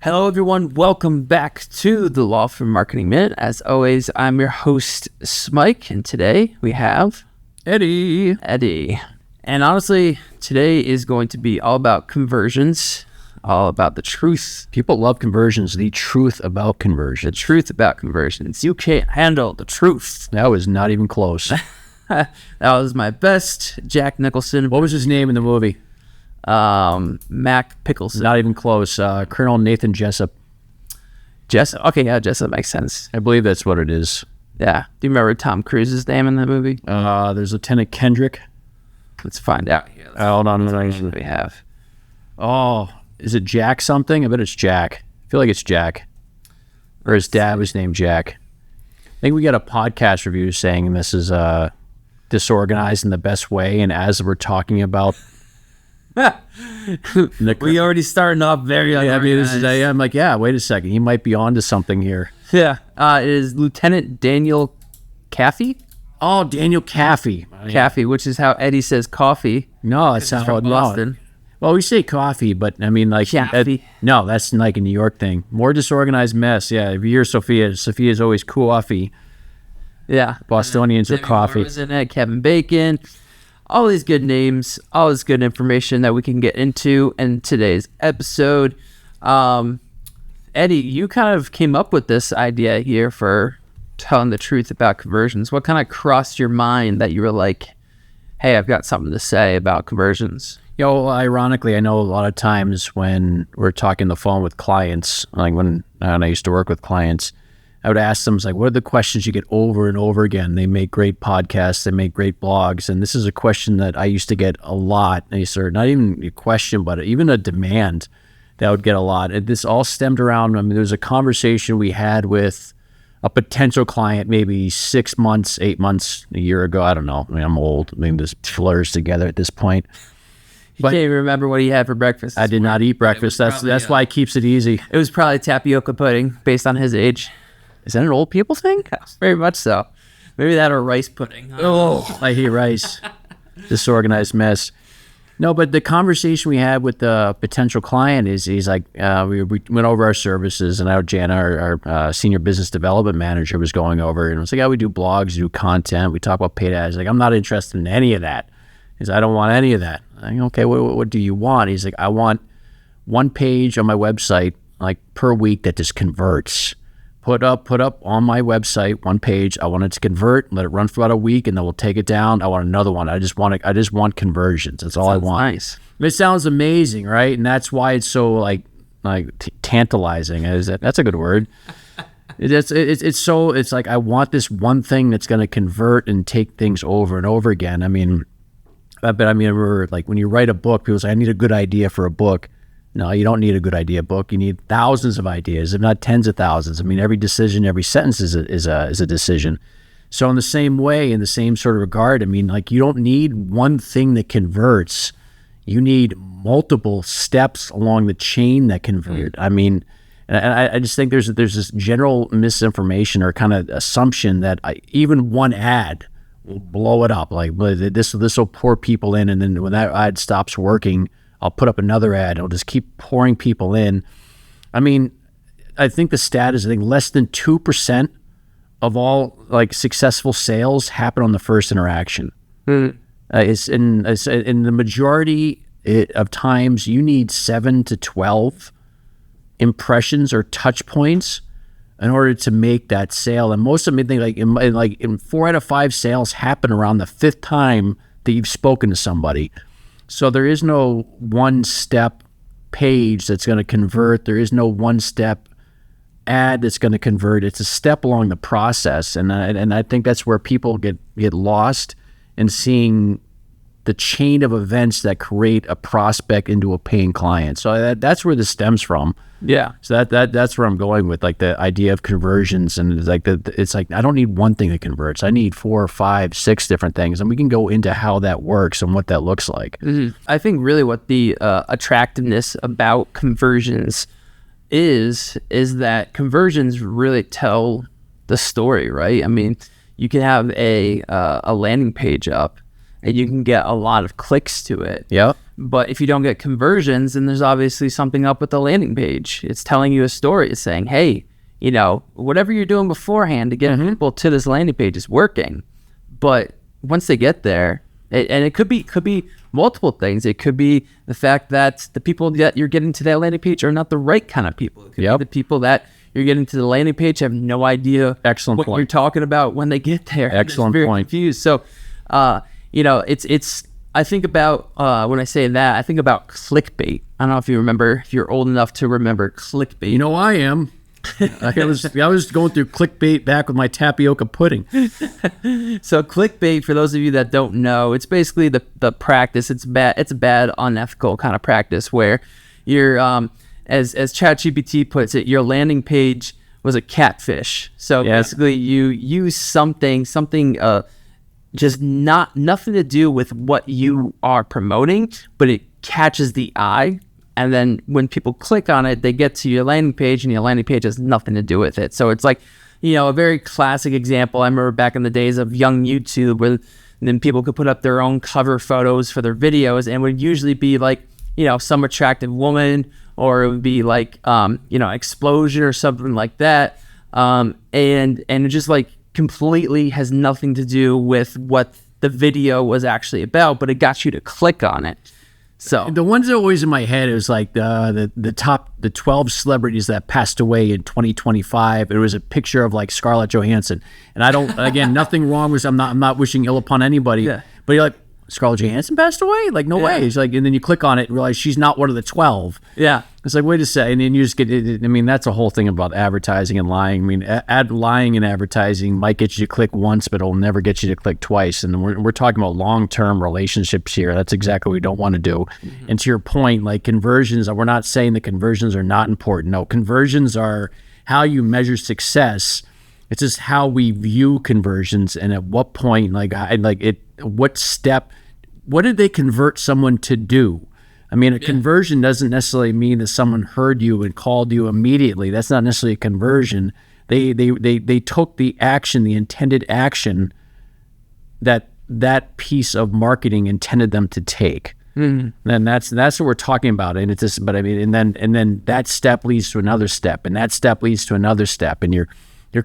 Hello, everyone. Welcome back to the Law Firm Marketing Minute. As always, I'm your host, Smike, and today we have Eddie. And honestly, today is going to be all about conversions, all about the truth. People love conversions. The truth about The conversions. truth about conversions. You can't handle the truth. That was not even close. That was my best Jack Nicholson. What was his name in the movie? Mac Pickles. Not even close. Colonel Nathan Jessup. Jessup. Okay, yeah, Jessup makes sense. I believe that's what it is. Yeah. Do you remember Tom Cruise's name in that movie? There's Lieutenant Kendrick. Let's find out here. Hold on. What we have. Oh, is it Jack something? I bet it's Jack. I feel like it's Jack. Or his dad was named Jack. I think we got a podcast review saying this is disorganized in the best way. And as we're talking about We already starting off very unorganized. I'm like, yeah, wait a second. He might be onto something here. Yeah. It is Lieutenant Daniel Caffey. Oh, Daniel Caffey. Caffey, which is how Eddie says coffee. No, it's He's not from Boston. Well, we say coffee, but I mean, like, Caffey. no, that's like a New York thing. More disorganized mess. Yeah, if you hear Sophia, Sophia's always coffee. Yeah. Bostonians are Jimmy coffee. Moore was in it, Kevin Bacon. All these good names, all this good information that we can get into in today's episode. Eddie, you kind of came up with this idea here for telling the truth about conversions. What kind of crossed your mind that you were like, hey, I've got something to say about conversions? You know, ironically, I know a lot of times when we're talking on the phone with clients, like when I used to work with clients, I would ask them, like, what are the questions you get over and over again? They make great podcasts, they make great blogs, and this is a question that I used to get a lot. Not even a question, but even a demand that I would get a lot. And this all stemmed around, there was a conversation we had with a potential client maybe 6 months, 8 months, a year ago. I don't know. I'm old. This blurs together at this point. You can't even remember what he had for breakfast. I did not eat breakfast. That's why it keeps it easy. It was probably tapioca pudding based on his age. Is that an old people thing? Very much so. Maybe that or rice pudding. Oh, I hate rice. Disorganized mess. No, but the conversation we had with the potential client is he's like, we went over our services, and Jana, our senior business development manager, was going over, and I was like, yeah, we do blogs, do content, we talk about paid ads. Like, I'm not interested in any of that. He's like, I don't want any of that. I'm like, okay, what do you want? He's like, I want one page on my website, like, per week that just converts. Put up on my website one page. I want it to convert, let it run for about a week, and then we'll take it down. I want another one. I just want conversions. That's all I want. Nice. It sounds amazing, right? And that's why it's so like tantalizing. That's a good word. It's like I want this one thing that's going to convert and take things over and over again. Remember, like, when you write a book, people say, I need a good idea for a book. No, you don't need a good idea book. You need thousands of ideas, if not tens of thousands. Every decision, every sentence is a decision. So in the same way, in the same sort of regard, you don't need one thing that converts. You need multiple steps along the chain that convert. And I just think there's this general misinformation or kind of assumption that even one ad will blow it up. Like, this will pour people in, and then when that ad stops working, I'll put up another ad. I'll just keep pouring people in. I think the stat is, less than 2% of all successful sales happen on the first interaction. It's in the majority of times, you need 7 to 12 impressions or touch points in order to make that sale. And most of them, in 4 out of 5 sales happen around the 5th time that you've spoken to somebody. So there is no one-step page that's going to convert. There is no one-step ad that's going to convert. It's a step along the process, and I think that's where people get lost in seeing the chain of events that create a prospect into a paying client. So that's where this stems from. Yeah. So that's where I'm going with, like, the idea of conversions, and it's like I don't need one thing that converts. I need 4 or 5, 6 different things, and we can go into how that works and what that looks like. Mm-hmm. I think really what the attractiveness about conversions is that conversions really tell the story, right? You can have a landing page up, and you can get a lot of clicks to it. Yep. But if you don't get conversions, then there's obviously something up with the landing page. It's telling you a story. It's saying, hey, you know, whatever you're doing beforehand to get people to this landing page is working. But once they get there, and it could be multiple things. It could be the fact that the people that you're getting to that landing page are not the right kind of people. It could be the people that you're getting to the landing page have no idea what you're talking about when they get there. Excellent very point. Confused. So, you know, it's. I think about when I say that, I think about clickbait. I don't know if you remember, if you're old enough to remember clickbait. You know, I am. I was going through clickbait back with my tapioca pudding. So clickbait, for those of you that don't know, it's basically the practice. It's a bad, unethical kind of practice where you're, as ChatGPT puts it, your landing page was a catfish. So basically, you use something just nothing to do with what you are promoting, but it catches the eye. And then when people click on it, they get to your landing page, and your landing page has nothing to do with it. So it's like, you know, a very classic example. I remember back in the days of young YouTube, where then people could put up their own cover photos for their videos, and it would usually be like, you know, some attractive woman, or it would be like, you know, explosion or something like that. And it just like completely has nothing to do with what the video was actually about, but it got you to click on it. So the ones that are always in my head is like the top 12 celebrities that passed away in 2025. It was a picture of like Scarlett Johansson, and I don't, again, nothing wrong with, I'm not wishing ill upon anybody, but you're like, Scarlett Johansson passed away? Like, no way. It's like, and then you click on it and realize she's not one of the 12. Yeah. It's like, wait a second. And then you just get, I mean, that's a whole thing about advertising and lying. I mean, lying and advertising might get you to click once, but it'll never get you to click twice. And we're talking about long-term relationships here. That's exactly what we don't want to do. Mm-hmm. And to your point, like conversions, we're not saying that conversions are not important. No, conversions are how you measure success. It's just how we view conversions, and at what point, what step, what did they convert someone to do? I mean, a conversion doesn't necessarily mean that someone heard you and called you immediately. That's not necessarily a conversion. They took the action, the intended action that piece of marketing intended them to take. Mm-hmm. And that's what we're talking about. And it's just, but I mean, and then that step leads to another step, and that step leads to another step, and you're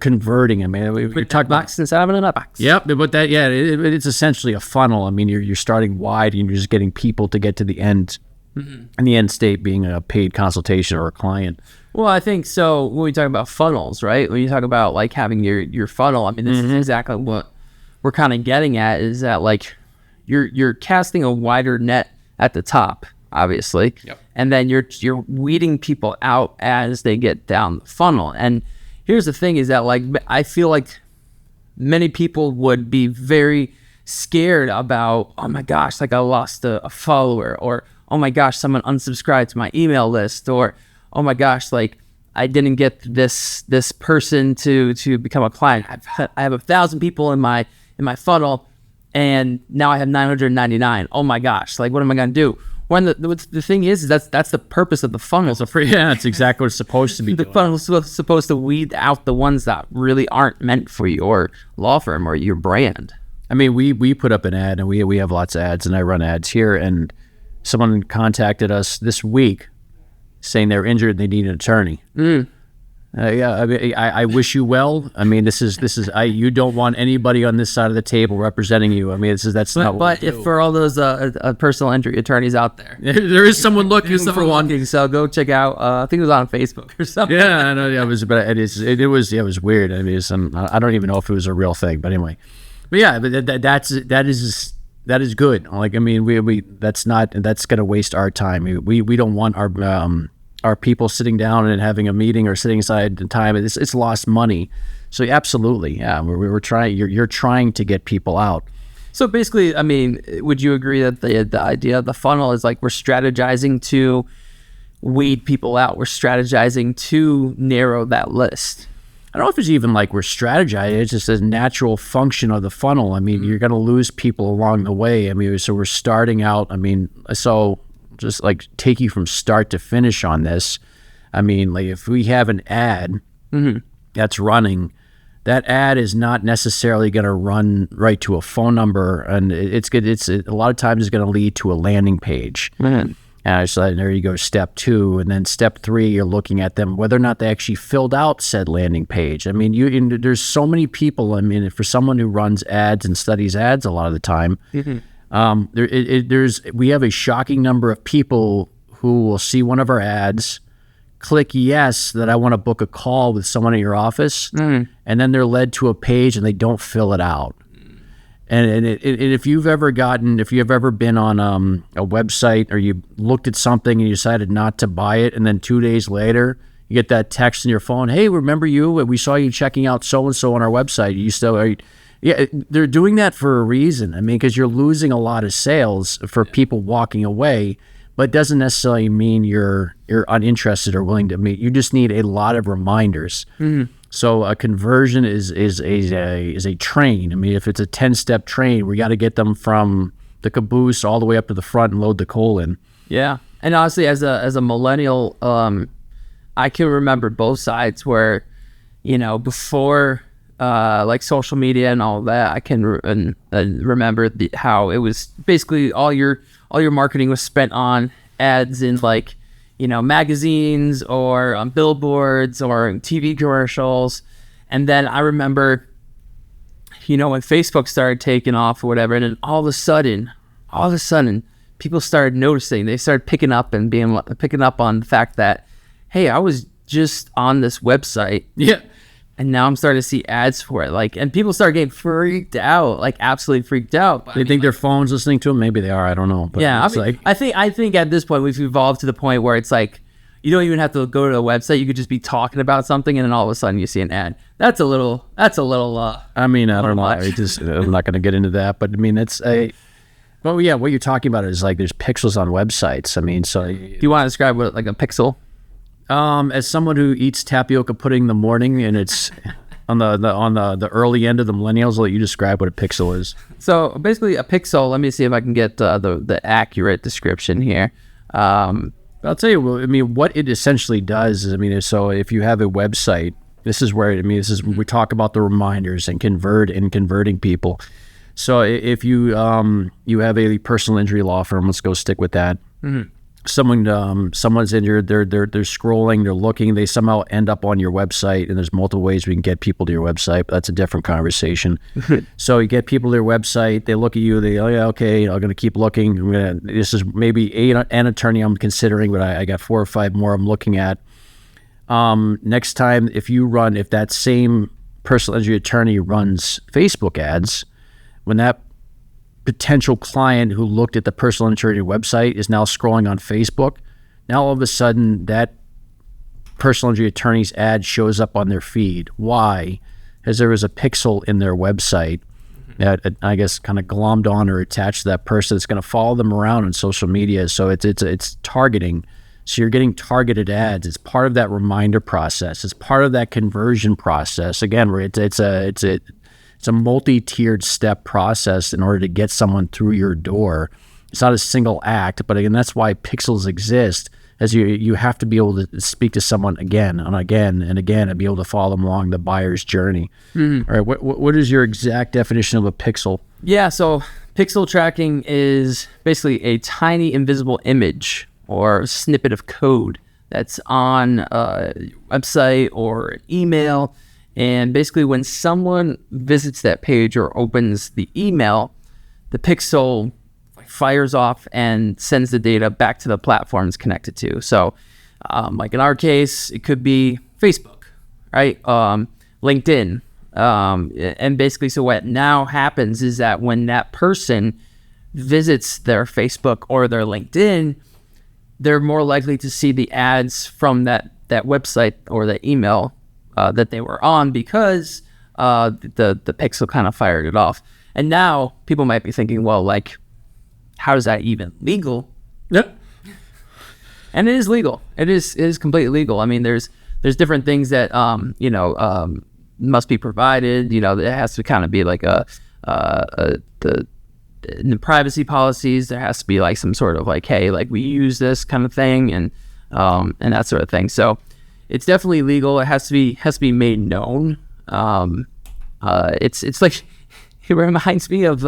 converting. I mean, we talk box instead of another box. Yep, but that, it's essentially a funnel. I mean, you're starting wide, and you're just getting people to get to the end, and the end state being a paid consultation or a client. Well, I think so. When we talk about funnels, right? When you talk about like having your funnel, I mean, this is exactly what we're kind of getting at. Is that like you're casting a wider net at the top, obviously, and then you're weeding people out as they get down the funnel. And here's the thing is that, like, I feel like many people would be very scared about, oh my gosh, like I lost a follower, or oh my gosh, someone unsubscribed to my email list, or oh my gosh, like I didn't get this person to become a client. I have 1,000 people in my funnel, and now I have 999. Oh my gosh, like what am I gonna do? When the thing is that's the purpose of the funnel. So that's exactly what it's supposed to be. The funnel's supposed to weed out the ones that really aren't meant for your law firm or your brand. I mean, we put up an ad, and we have lots of ads, and I run ads here, and someone contacted us this week saying they're injured and they need an attorney. I mean, I wish you well. I mean, this is you don't want anybody on this side of the table representing you. I mean, that's not what But if for all those personal injury attorneys out there, there is someone looking for one. So go check out. I think it was on Facebook or something. Yeah, I know. Yeah, it was weird. I mean, I don't even know if it was a real thing, but anyway. But yeah, but that is good. Like, I mean, we that's going to waste our time. We don't want our people sitting down and having a meeting or sitting aside the time. It's lost money. So absolutely, yeah, we're trying. You're trying to get people out. So basically, I mean, would you agree that the idea of the funnel is like we're strategizing to weed people out? We're strategizing to narrow that list. I don't know if it's even like we're strategizing. It's just a natural function of the funnel. I mean, you're going to lose people along the way. I mean, so we're starting out. I mean, so just like take you from start to finish on this. I mean, like if we have an ad that's running that ad is not necessarily going to run right to a phone number, and it's good. A lot of times it's going to lead to a landing page. Man. So there you go, step 2, and then step 3, you're looking at them whether or not they actually filled out said landing page. I mean, there's so many people. I mean, for someone who runs ads and studies ads a lot of the time, we have a shocking number of people who will see one of our ads, click yes that I want to book a call with someone in your office, and then they're led to a page and they don't fill it out. And if you've ever been on a website, or you looked at something and you decided not to buy it, and then 2 days later you get that text in your phone, hey, remember you? We saw you checking out so-and-so on our website. You still yeah, they're doing that for a reason. I mean, because you're losing a lot of sales for people walking away, but it doesn't necessarily mean you're uninterested or willing to meet. You just need a lot of reminders. So a conversion is a train. I mean, if it's a 10-step train, we got to get them from the caboose all the way up to the front and load the coal in. Yeah, and honestly, as a millennial, I can remember both sides where, before like social media and all that, I can remember how it was basically all your marketing was spent on ads in like, magazines or on billboards or TV commercials. And then I remember, when Facebook started taking off or whatever, and then all of a sudden, people started noticing. They started picking up on the fact that, hey, I was just on this website. Yeah. And now I'm starting to see ads for it. And people start getting freaked out, absolutely freaked out. They think their phone's listening to them. Maybe they are. I don't know. But yeah, I think at this point we've evolved to the point where it's like you don't even have to go to the website. You could just be talking about something, and then all of a sudden you see an ad. That's a little. I mean, I don't know. Much. I'm not going to get into that, but I mean, well, yeah. What you're talking about is there's pixels on websites. I mean, so. Do you want to describe what a pixel? As someone who eats tapioca pudding in the morning, and it's on the early end of the millennials, I'll let you describe what a pixel is. So basically, a pixel. Let me see if I can get the accurate description here. I'll tell you. I mean, what it essentially does is, so if you have a website, this is where we talk about the reminders and converting people. So if you have a personal injury law firm, let's go stick with that. Mm-hmm. Someone's injured, they're scrolling, they're looking, they somehow end up on your website, and there's multiple ways we can get people to your website, but that's a different conversation. So you get people to their website, they look at you, okay, I'm going to keep looking. This is maybe an attorney I'm considering, but I got 4 or 5 more I'm looking at. Next time, if that same personal injury attorney runs Facebook ads, when that potential client who looked at the personal injury website is now scrolling on Facebook, now all of a sudden that personal injury attorney's ad shows up on their feed. Why? Because there was a pixel in their website that I guess kind of glommed on or attached to that person. It's going to follow them around on social media. So it's targeting. So you're getting targeted ads. It's part of that reminder process. It's part of that conversion process. Again, it's a multi-tiered step process in order to get someone through your door. It's not a single act, but again, that's why pixels exist, as you have to be able to speak to someone again and again and again and be able to follow them along the buyer's journey. Mm-hmm. All right, what is your exact definition of a pixel? Yeah, so pixel tracking is basically a tiny invisible image or snippet of code that's on a website or an email. And basically when someone visits that page or opens the email, the pixel fires off and sends the data back to the platform it's connected to. So like in our case, it could be Facebook, right? LinkedIn. And basically, so what now happens is that when that person visits their Facebook or their LinkedIn, they're more likely to see the ads from that website or the email that they were on because the pixel kind of fired it off. And now people might be thinking, well, like, how is that even legal? Yep. And it is legal. It is completely legal. I mean, there's different things that must be provided. You know, it has to kind of be like in the privacy policies. There has to be like some sort of like, hey, like we use this kind of thing and that sort of thing. So it's definitely legal. It has to be made known. It's like it reminds me of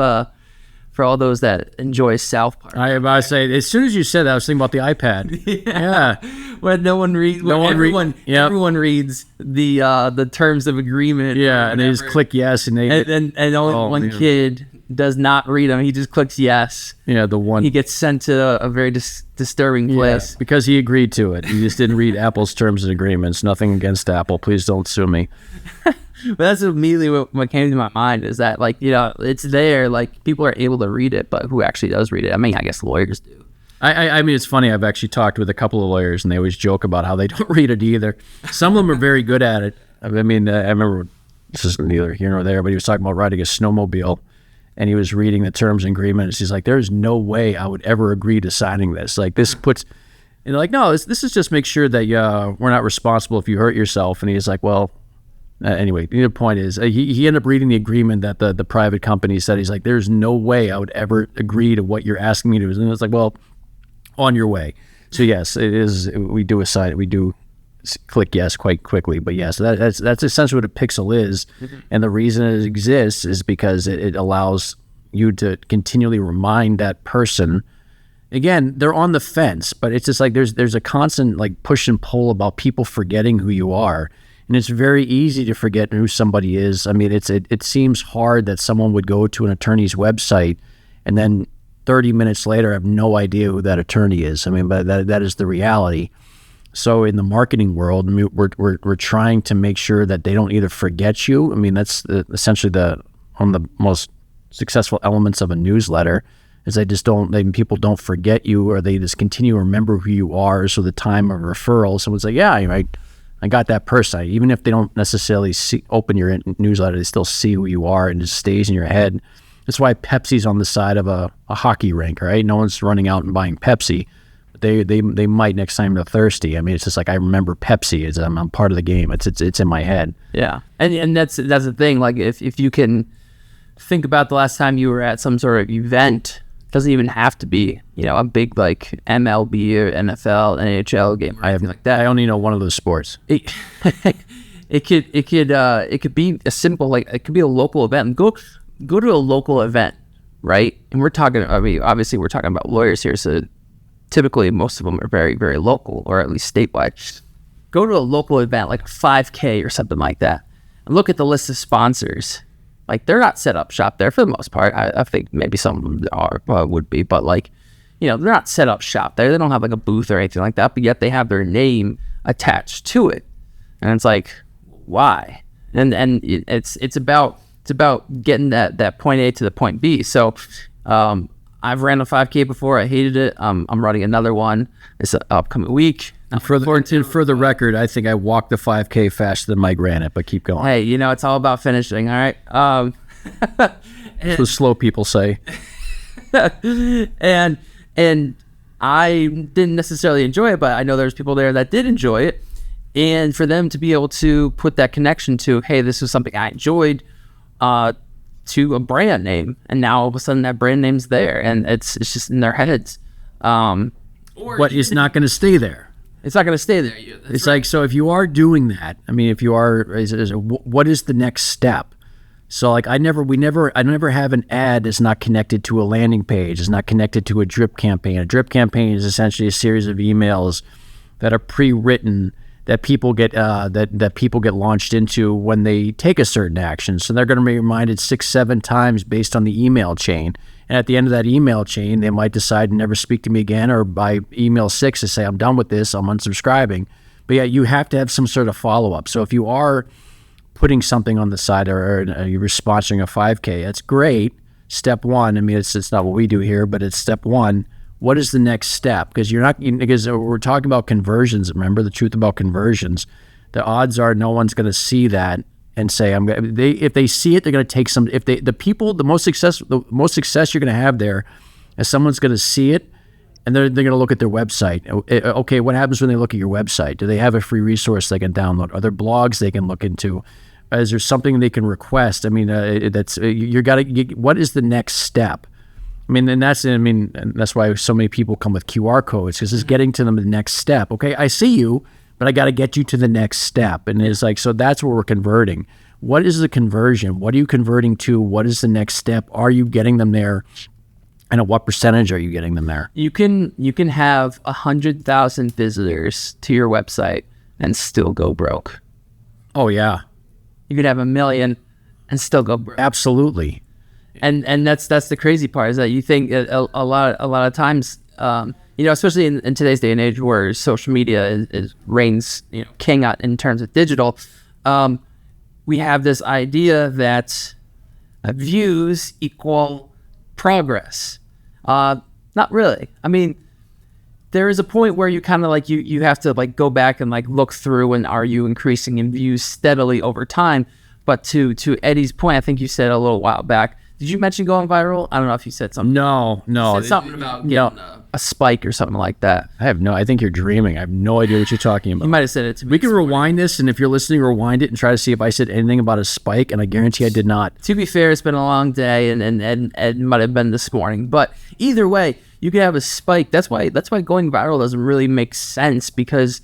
for all those that enjoy South Park. I about to say, as soon as you said that, I was thinking about the iPad. Yeah. When no one reads, everyone reads the terms of agreement. Yeah, and they just click yes, and only one kid does not read them. He just clicks yes. Yeah, the one he gets sent to a very disturbing place because he agreed to it. He just didn't read Apple's terms and agreements. Nothing against Apple. Please don't sue me. But that's immediately what came to my mind is that, like, you know, it's there, like, people are able to read it, but who actually does read it? I mean, I guess lawyers do. I mean, it's funny. I've actually talked with a couple of lawyers, and they always joke about how they don't read it either. Some of them are very good at it. I mean, I remember, this is neither here nor there, but he was talking about riding a snowmobile, and he was reading the terms and agreements. He's like, there's no way I would ever agree to signing this. Like, this puts... And they're like, no, this is just make sure that we're not responsible if you hurt yourself. And he's like, well... anyway, the point is, he ended up reading the agreement that the private company said. He's like, there's no way I would ever agree to what you're asking me to do. And it's like, well, on your way. So yes, it is. We do click yes quite quickly. But yes, that's essentially what a pixel is. Mm-hmm. And the reason it exists is because it allows you to continually remind that person. Again, they're on the fence, but it's just like there's a constant like push and pull about people forgetting who you are. And it's very easy to forget who somebody is. I mean, it seems hard that someone would go to an attorney's website and then 30 minutes later have no idea who that attorney is. I mean, but that is the reality. So in the marketing world, we're trying to make sure that they don't either forget you. I mean, that's essentially one of the most successful elements of a newsletter is people don't forget you, or they just continue to remember who you are. So the time of referral, someone's like, yeah, right. I got that person. Even if they don't necessarily open your newsletter, they still see who you are and it just stays in your head. That's why Pepsi's on the side of a hockey rink, right? No one's running out and buying Pepsi. But they might next time they're thirsty. I mean, it's just like I remember Pepsi. I'm part of the game. It's in my head. Yeah, and that's the thing. Like if you can think about the last time you were at some sort of event. Doesn't even have to be, you know, a big like MLB or NFL, NHL game or anything like that. I only know one of those sports. It could be a simple, like, it could be a local event. Go to a local event, right? And we're talking. I mean, obviously we're talking about lawyers here, so typically most of them are very, very local or at least statewide. Go to a local event like 5K or something like that, and look at the list of sponsors. Like, they're not set up shop there for the most part. I think maybe some of them would be, but, like, you know, they're not set up shop there. They don't have like a booth or anything like that, but yet they have their name attached to it. And it's like, why? And it's about getting that point A to the point B. So I've ran a 5K before. I hated it. I'm running another one this upcoming week. For the record, I think I walked the 5K faster than Mike ran it, but keep going. Hey, you know, it's all about finishing, all right? That's what slow people say. and I didn't necessarily enjoy it, but I know there's people there that did enjoy it. And for them to be able to put that connection to, hey, this was something I enjoyed, to a brand name, and now all of a sudden that brand name's there, and it's just in their heads. But it's not going to stay there. It's not going to stay there. It's right. Like, so if you are doing that, I mean, if you are, what is the next step? So like I never have an ad that's not connected to a landing page. It's not connected to a drip campaign. A drip campaign is essentially a series of emails that are pre-written that people get that people get launched into when they take a certain action. So they're going to be reminded 6-7 times based on the email chain. And at the end of that email chain, they might decide to never speak to me again, or by email 6 to say, I'm done with this, I'm unsubscribing. But yeah, you have to have some sort of follow-up. So if you are putting something on the side or you're sponsoring a 5K, that's great. Step one, I mean, it's not what we do here, but it's step one. What is the next step? Because we're talking about conversions. Remember the truth about conversions. The odds are no one's going to see that and say, if they see it, they're going to take some. If the most success you're going to have there is someone's going to see it and they're going to look at their website. Okay, what happens when they look at your website? Do they have a free resource they can download? Are there blogs they can look into? Is there something they can request? I mean, what is the next step? I mean, and that's why so many people come with QR codes, because it's getting to them the next step. Okay, I see you, but I got to get you to the next step. And it's like, so that's where we're converting. what is the conversion? What are you converting to? What is the next step? Are you getting them there? And at what percentage are you getting them there? You can have 100,000 visitors to your website and still go broke. Oh yeah, you could have 1 million and still go broke. Absolutely. And that's the crazy part, is that you think a lot of times, especially in today's day and age where social media reigns king in terms of digital, we have this idea that views equal progress. Not really. I mean, there is a point where you kind of like you have to like go back and like look through, and are you increasing in views steadily over time? But to Eddie's point, I think you said a little while back. Did you mention going viral? I don't know if you said something. No. You said something about getting a spike or something like that. I think you're dreaming. I have no idea what you're talking about. You might have said it to me. We can rewind this, and if you're listening, rewind it and try to see if I said anything about a spike, and I guarantee I did not. To be fair, it's been a long day, and it might have been this morning. But either way, you could have a spike. That's why going viral doesn't really make sense, because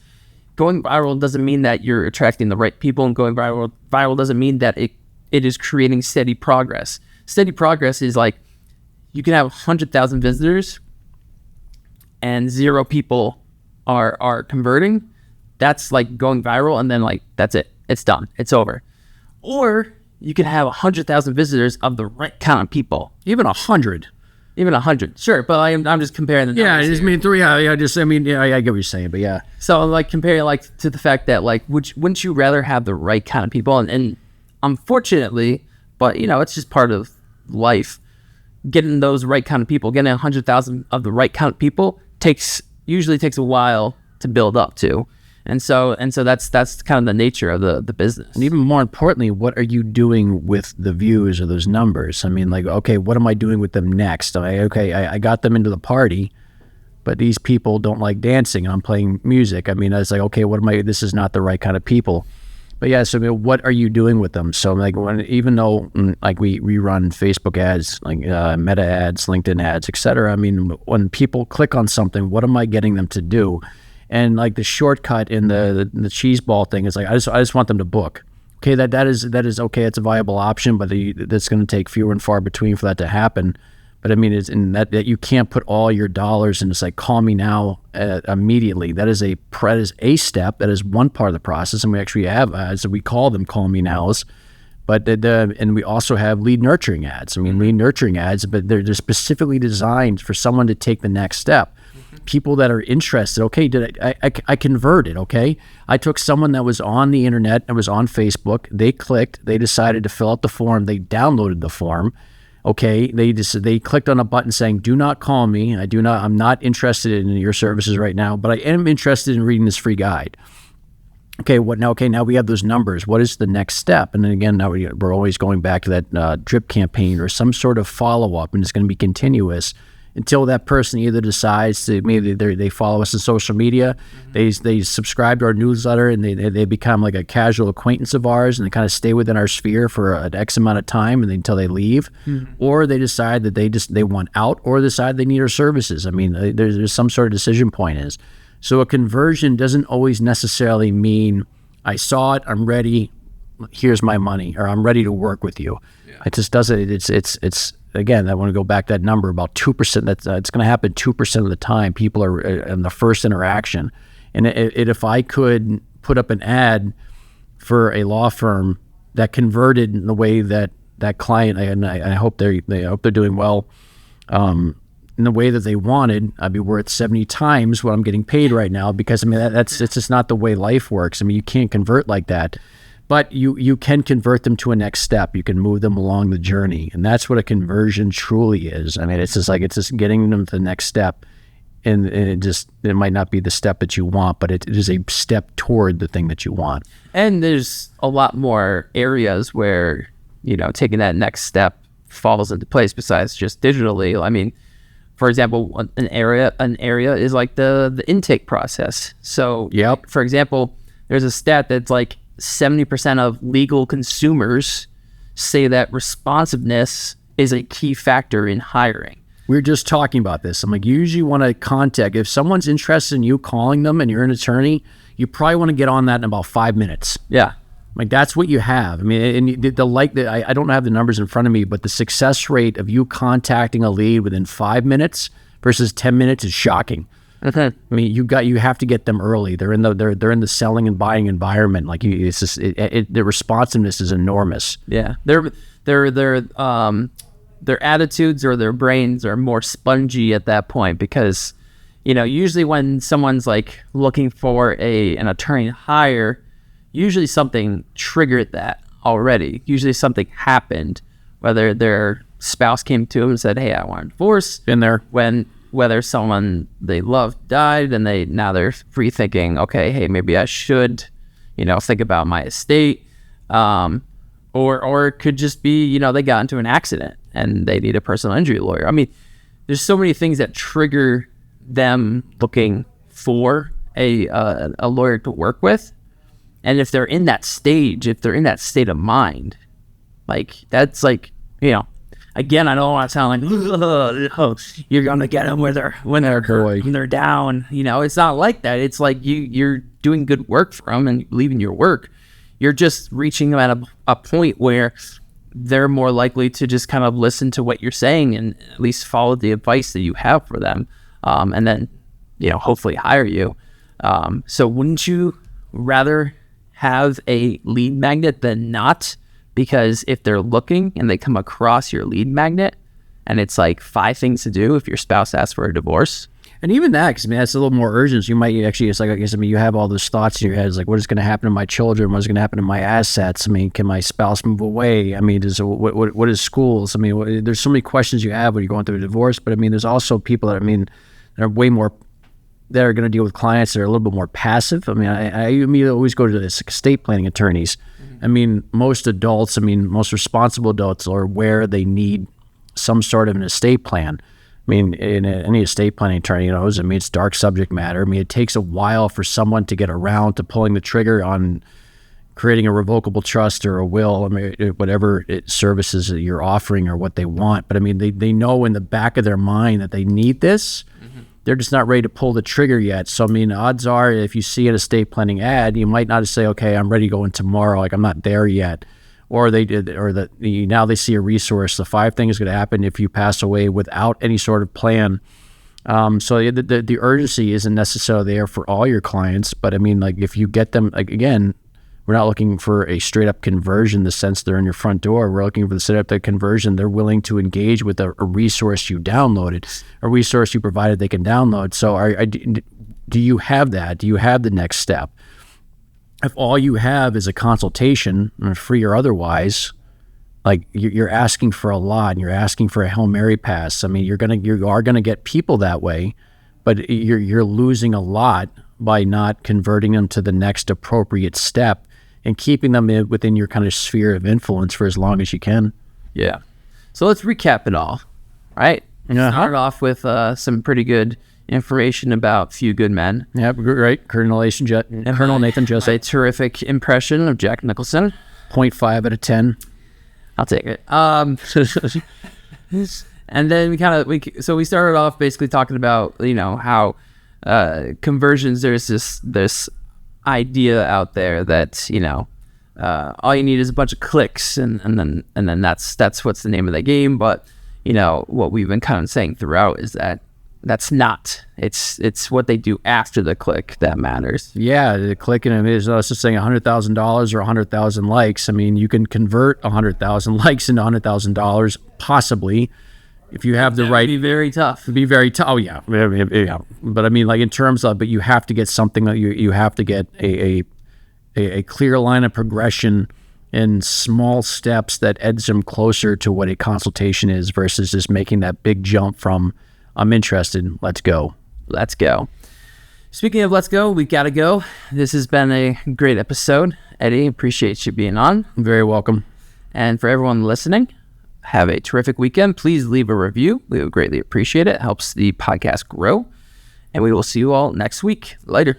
going viral doesn't mean that you're attracting the right people, and going viral doesn't mean that it is creating steady progress. Steady progress is like you can have 100,000 visitors and 0 people are converting. That's like going viral, and then like that's it. It's done. It's over. Or you can have 100,000 visitors of the right kind of people. Even 100. Sure, but I'm just comparing the numbers. Yeah, I just mean 3. I get what you're saying, but yeah. So I'm like comparing like to the fact that like wouldn't you rather have the right kind of people? And unfortunately, but it's just part of life. Getting those right kind of people, getting 100,000 of the right kind of people usually takes a while to build up to. And so that's kind of the nature of the business. And even more importantly, what are you doing with the views or those numbers? I mean, like, okay, what am I doing with them next? I got them into the party, but these people don't like dancing, and I'm playing music. I mean, I was like, okay, this is not the right kind of people. But yeah, so I mean, what are you doing with them? So like, even though like we run Facebook ads, like Meta ads, LinkedIn ads, etc. I mean, when people click on something, what am I getting them to do? And like the shortcut in the cheese ball thing is like, I just want them to book. Okay, that is okay. It's a viable option, but that's going to take fewer and far between for that to happen. But I mean, it's in that you can't put all your dollars in. It's like, call me now immediately. That is a step. That is one part of the process, and we actually have so we call them call me nows. But and we also have lead nurturing ads. I mean, lead nurturing ads, but they're specifically designed for someone to take the next step. People that are interested. Okay, I converted? Okay, I took someone that was on the internet and was on Facebook. They clicked. They decided to fill out the form. They downloaded the form. Okay, they clicked on a button saying, "Do not call me. I'm not interested in your services right now, but I am interested in reading this free guide." Okay, now we have those numbers. What is the next step? And then again, now we're always going back to that drip campaign or some sort of follow-up, and it's going to be continuous until that person either decides to, maybe they follow us on social media, they subscribe to our newsletter, and they become like a casual acquaintance of ours, and they kind of stay within our sphere for an X amount of time until they leave, or they decide that they want out, or decide they need our services. I mean, there's some sort of decision point is. So a conversion doesn't always necessarily mean I saw it, I'm ready, here's my money, or I'm ready to work with you. Yeah. It just doesn't. It's again, I want to go back to that number about 2%. That's it's going to happen 2% of the time. People are in the first interaction, and if I could put up an ad for a law firm that converted in the way that client, and I hope they hope they're doing well, in the way that they wanted, I'd be worth 70 times what I'm getting paid right now, because I mean it's just not the way life works. I mean, you can't convert like that. But you can convert them to a next step. You can move them along the journey. And that's what a conversion truly is. I mean, it's just getting them to the next step. And it might not be the step that you want, but it is a step toward the thing that you want. And there's a lot more areas where, taking that next step falls into place besides just digitally. I mean, for example, an area is like the intake process. So, yep. For example, there's a stat that's like 70% of legal consumers say that responsiveness is a key factor in hiring. We were just talking about this. I'm like, you usually want to contact, if someone's interested in you calling them and you're an attorney, you probably want to get on that in about 5 minutes. Yeah. Like that's what you have. I mean, and I don't have the numbers in front of me, but the success rate of you contacting a lead within 5 minutes versus 10 minutes is shocking. Okay. I mean, you have to get them early. They're in the selling and buying environment. Like it's just the responsiveness is enormous. Yeah, their attitudes or their brains are more spongy at that point because, usually when someone's like looking for an attorney to hire, usually something triggered that already. Usually something happened, whether their spouse came to them and said, "Hey, I want a divorce." Been there. Whether someone they loved died and now they're rethinking, okay, hey, maybe I should, think about my estate. Or it could just be, they got into an accident and they need a personal injury lawyer. I mean, there's so many things that trigger them looking for a lawyer to work with. And if they're in that stage, if they're in that state of mind, like that's like, again, I don't want to sound like you're gonna get them when they're down. It's not like that. It's like you're doing good work for them and leaving your work. You're just reaching them at a point where they're more likely to just kind of listen to what you're saying and at least follow the advice that you have for them, and then hopefully hire you. So wouldn't you rather have a lead magnet than not? Because if they're looking and they come across your lead magnet and it's like 5 things to do if your spouse asks for a divorce. And even that, because that's a little more urgent. So you might actually, it's like, you have all those thoughts in your head. It's like, what is going to happen to my children? What is going to happen to my assets? I mean, can my spouse move away? I mean, what is schools? I mean, there's so many questions you have when you're going through a divorce. But I mean, there's also people that are way more, that are going to deal with clients that are a little bit more passive. I mean, I always go to the estate planning attorneys. I mean, most responsible adults are aware they need some sort of an estate plan. I mean, any estate planning attorney knows, it's dark subject matter. I mean, it takes a while for someone to get around to pulling the trigger on creating a revocable trust or a will, whatever services that you're offering or what they want. But I mean, they know in the back of their mind that they need this. Mm-hmm. They're just not ready to pull the trigger yet. So, I mean, odds are if you see an estate planning ad, you might not say, okay, I'm ready to go in tomorrow. Like, I'm not there yet. Or now they see a resource. The 5 things going to happen if you pass away without any sort of plan. So the urgency isn't necessarily there for all your clients. But I mean, like if you get them, like again, we're not looking for a straight up conversion in the sense they're in your front door. We're looking for the straight up conversion. They're willing to engage with a resource you downloaded, a resource you provided they can download. So do you have that? Do you have the next step? If all you have is a consultation, free or otherwise, like you're asking for a lot and you're asking for a Hail Mary pass. I mean, you are gonna get people that way, but you're losing a lot by not converting them to the next appropriate step and keeping them within your kind of sphere of influence for as long as you can. Yeah. So let's recap it all, right? Start off with some pretty good information about Few Good Men. Yeah, right. Colonel Nathan Joseph. A terrific impression of Jack Nicholson. 0.5 out of 10. I'll take it. And then we started off basically talking about how conversions. There's this idea out there that all you need is a bunch of clicks and then that's what's the name of the game. But what we've been kind of saying throughout is that that's not. It's what they do after the click that matters. Yeah, the clicking is just saying $100,000 or 100,000 likes. I mean, you can convert 100,000 likes into $100,000 possibly if you have the right. It'd be very tough. It'd be very tough. Oh yeah. But I mean, like in terms of, but you have to get something that you have to get a clear line of progression and small steps that edge them closer to what a consultation is versus just making that big jump from I'm interested. Let's go. Let's go. Speaking of let's go, we got to go. This has been a great episode. Eddie, appreciate you being on. Very welcome. And for everyone listening, have a terrific weekend. Please leave a review. We would greatly appreciate it. It helps the podcast grow. And we will see you all next week. Later.